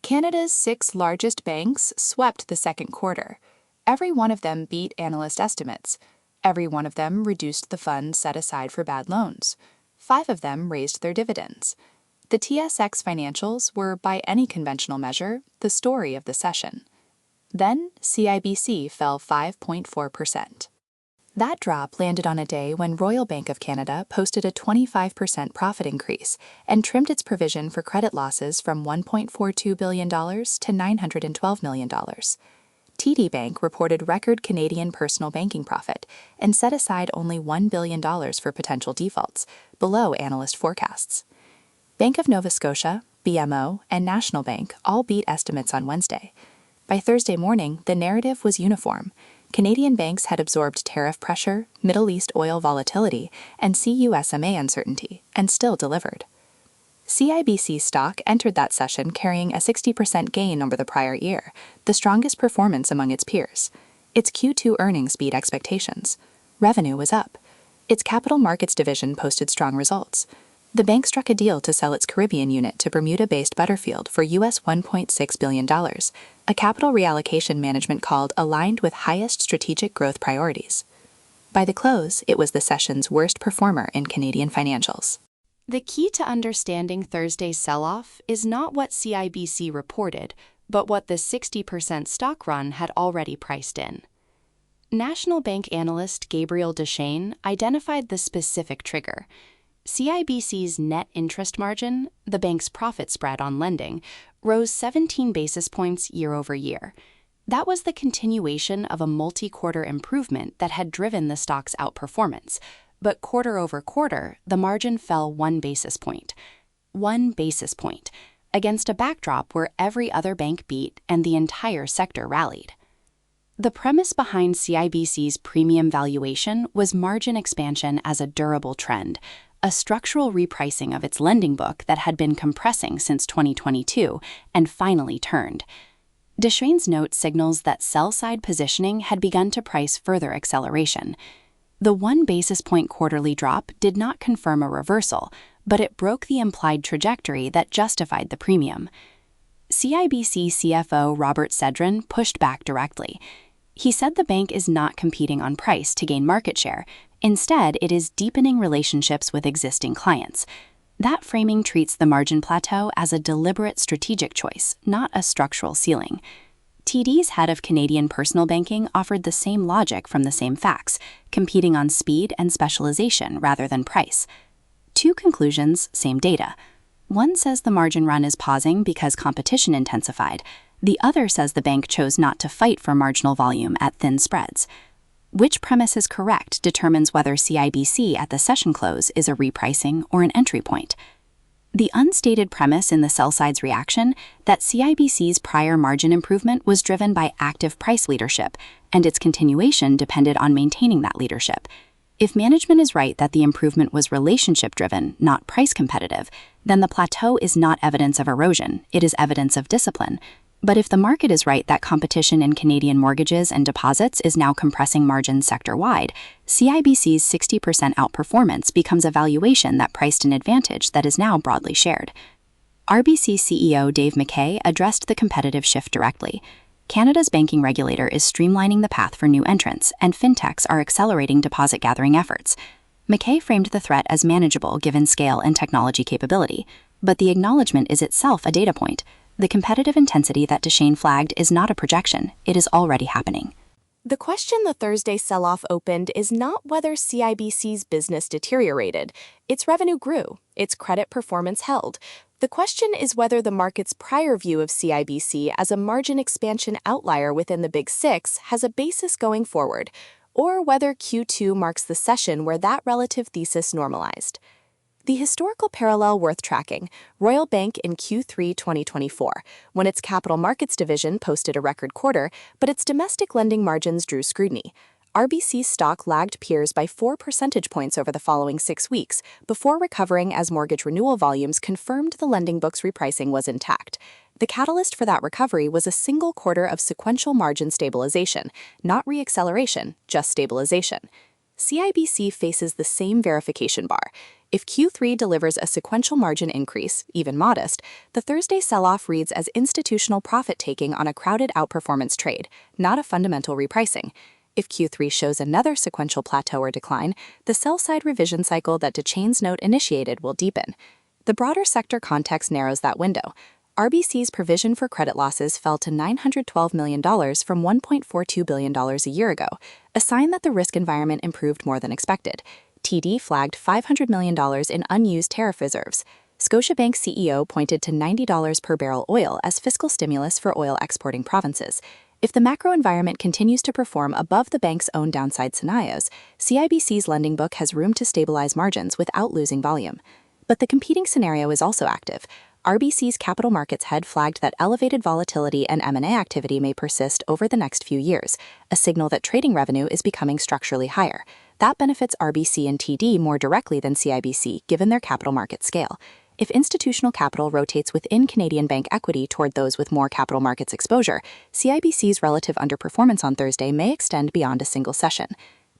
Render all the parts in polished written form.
Canada's 6 largest banks swept the second quarter. Every one of them beat analyst estimates. Every one of them reduced the funds set aside for bad loans. 5 of them raised their dividends. The TSX financials were, by any conventional measure, the story of the session. Then, CIBC fell 5.4%. That drop landed on a day when Royal Bank of Canada posted a 25% profit increase and trimmed its provision for credit losses from $1.42 billion to $912 million. TD Bank reported record Canadian personal banking profit and set aside only $1 billion for potential defaults, below analyst forecasts. Bank of Nova Scotia, BMO, and National Bank all beat estimates on Wednesday. By Thursday morning, the narrative was uniform. Canadian banks had absorbed tariff pressure, Middle East oil volatility, and CUSMA uncertainty, and still delivered. CIBC stock entered that session carrying a 60% gain over the prior year, the strongest performance among its peers. Its Q2 earnings beat expectations. Revenue was up. Its capital markets division posted strong results. The bank struck a deal to sell its Caribbean unit to Bermuda-based Butterfield for US $1.6 billion, a capital reallocation management called aligned with highest strategic growth priorities. By the close, it was the session's worst performer in Canadian financials. The key to understanding Thursday's sell-off is not what CIBC reported, but what the 60% stock run had already priced in. National Bank analyst Gabriel Dechaine identified the specific trigger. CIBC's net interest margin, the bank's profit spread on lending, rose 17 basis points year over year. That was the continuation of a multi-quarter improvement that had driven the stock's outperformance. But quarter over quarter, the margin fell 1 basis point. 1 basis point, against a backdrop where every other bank beat and the entire sector rallied. The premise behind CIBC's premium valuation was margin expansion as a durable trend, a structural repricing of its lending book that had been compressing since 2022 and finally turned. Deschaine's note signals that sell-side positioning had begun to price further acceleration. The 1 basis point quarterly drop did not confirm a reversal, but it broke the implied trajectory that justified the premium. CIBC CFO Robert Sedran pushed back directly. He said the bank is not competing on price to gain market share. Instead, it is deepening relationships with existing clients. That framing treats the margin plateau as a deliberate strategic choice, not a structural ceiling. TD's head of Canadian personal banking offered the same logic from the same facts, competing on speed and specialization rather than price. 2 conclusions, same data. One says the margin run is pausing because competition intensified. The other says the bank chose not to fight for marginal volume at thin spreads. Which premise is correct determines whether CIBC at the session close is a repricing or an entry point. The unstated premise in the sell-side's reaction that CIBC's prior margin improvement was driven by active price leadership, and its continuation depended on maintaining that leadership. If management is right that the improvement was relationship-driven, not price-competitive, then the plateau is not evidence of erosion, it is evidence of discipline. But if the market is right that competition in Canadian mortgages and deposits is now compressing margins sector-wide, CIBC's 60% outperformance becomes a valuation that priced an advantage that is now broadly shared. RBC CEO Dave McKay addressed the competitive shift directly. Canada's banking regulator is streamlining the path for new entrants, and fintechs are accelerating deposit-gathering efforts. McKay framed the threat as manageable given scale and technology capability, but the acknowledgement is itself a data point. The competitive intensity that Dechaine flagged is not a projection, it is already happening. The question the Thursday sell-off opened is not whether CIBC's business deteriorated. Its revenue grew, its credit performance held. The question is whether the market's prior view of CIBC as a margin expansion outlier within the Big Six has a basis going forward, or whether Q2 marks the session where that relative thesis normalized. The historical parallel worth tracking, Royal Bank in Q3 2024, when its capital markets division posted a record quarter, but its domestic lending margins drew scrutiny. RBC stock lagged peers by 4 percentage points over the following 6 weeks, before recovering as mortgage renewal volumes confirmed the lending book's repricing was intact. The catalyst for that recovery was a single quarter of sequential margin stabilization, not re-acceleration, just stabilization. CIBC faces the same verification bar. If Q3 delivers a sequential margin increase, even modest, the Thursday sell-off reads as institutional profit-taking on a crowded outperformance trade, not a fundamental repricing. If Q3 shows another sequential plateau or decline, the sell-side revision cycle that DeChain's note initiated will deepen. The broader sector context narrows that window. RBC's provision for credit losses fell to $912 million from $1.42 billion a year ago, a sign that the risk environment improved more than expected. TD flagged $500 million in unused tariff reserves. Scotiabank's CEO pointed to $90 per barrel oil as fiscal stimulus for oil exporting provinces. If the macro environment continues to perform above the bank's own downside scenarios, CIBC's lending book has room to stabilize margins without losing volume. But the competing scenario is also active. RBC's capital markets head flagged that elevated volatility and M&A activity may persist over the next few years, a signal that trading revenue is becoming structurally higher. That benefits RBC and TD more directly than CIBC, given their capital market scale. If institutional capital rotates within Canadian bank equity toward those with more capital markets exposure, CIBC's relative underperformance on Thursday may extend beyond a single session.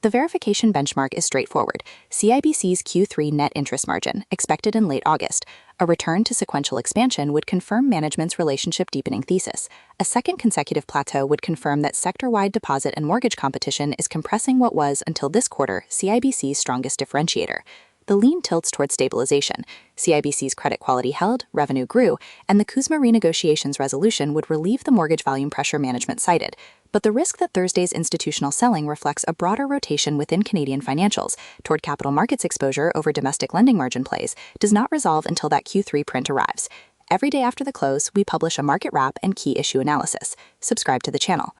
The verification benchmark is straightforward: CIBC's Q3 net interest margin, expected in late August. A return to sequential expansion would confirm management's relationship deepening thesis. A second consecutive plateau would confirm that sector-wide deposit and mortgage competition is compressing what was, until this quarter, CIBC's strongest differentiator. The lean tilts toward stabilization. CIBC's credit quality held, revenue grew, and the CUSMA renegotiations resolution would relieve the mortgage volume pressure management cited. But the risk that Thursday's institutional selling reflects a broader rotation within Canadian financials toward capital markets exposure over domestic lending margin plays does not resolve until that Q3 print arrives. Every day after the close, we publish a market wrap and key issue analysis. Subscribe to the channel.